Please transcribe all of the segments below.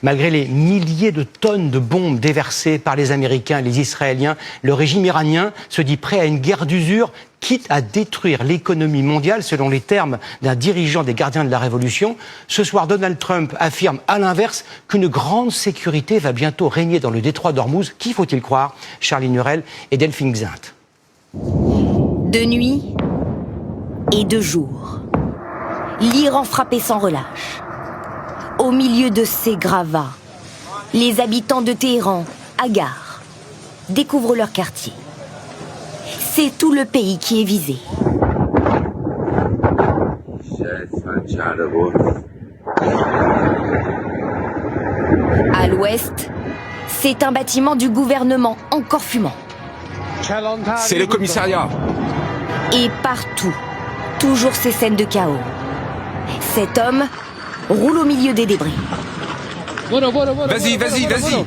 Malgré les milliers de tonnes de bombes déversées par les Américains et les Israéliens, le régime iranien se dit prêt à une guerre d'usure, quitte à détruire l'économie mondiale, selon les termes d'un dirigeant des gardiens de la Révolution. Ce soir, Donald Trump affirme à l'inverse qu'une grande sécurité va bientôt régner dans le détroit d'Ormuz. Qui faut-il croire? Charlie Nurel et Delphine Xint. De nuit et de jour, l'Iran frappait sans relâche. Au milieu de ces gravats, les habitants de Téhéran, hagards, découvrent leur quartier. C'est tout le pays qui est visé. À l'ouest, c'est un bâtiment du gouvernement encore fumant. C'est le commissariat. Et partout, toujours ces scènes de chaos. Cet homme roule au milieu des débris. Vas-y, vas-y, vas-y.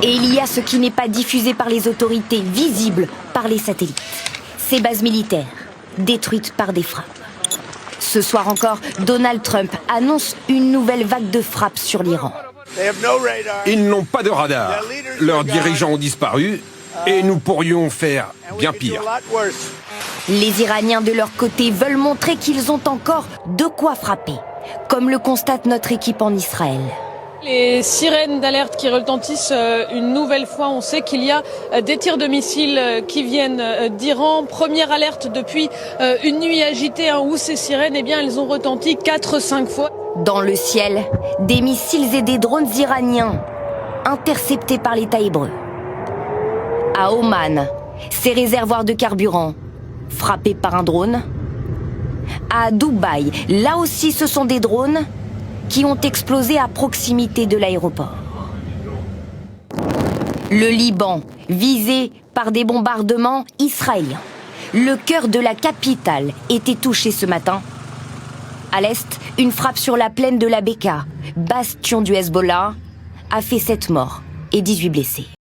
Et il y a ce qui n'est pas diffusé par les autorités, visible par les satellites. Ces bases militaires, détruites par des frappes. Ce soir encore, Donald Trump annonce une nouvelle vague de frappes sur l'Iran. Ils n'ont pas de radar. Leurs dirigeants ont disparu et nous pourrions faire bien pire. Les Iraniens, de leur côté, veulent montrer qu'ils ont encore de quoi frapper, comme le constate notre équipe en Israël. Les sirènes d'alerte qui retentissent une nouvelle fois. On sait qu'il y a des tirs de missiles qui viennent d'Iran. Première alerte depuis une nuit agitée où ces sirènes, elles ont retenti 4-5 fois. Dans le ciel, des missiles et des drones iraniens interceptés par l'État hébreu. À Oman, ces réservoirs de carburant frappés par un drone. À Dubaï, là aussi ce sont des drones qui ont explosé à proximité de l'aéroport. Le Liban, visé par des bombardements israéliens. Le cœur de la capitale était touché ce matin. À l'est, une frappe sur la plaine de la Beka, bastion du Hezbollah, a fait 7 morts et 18 blessés.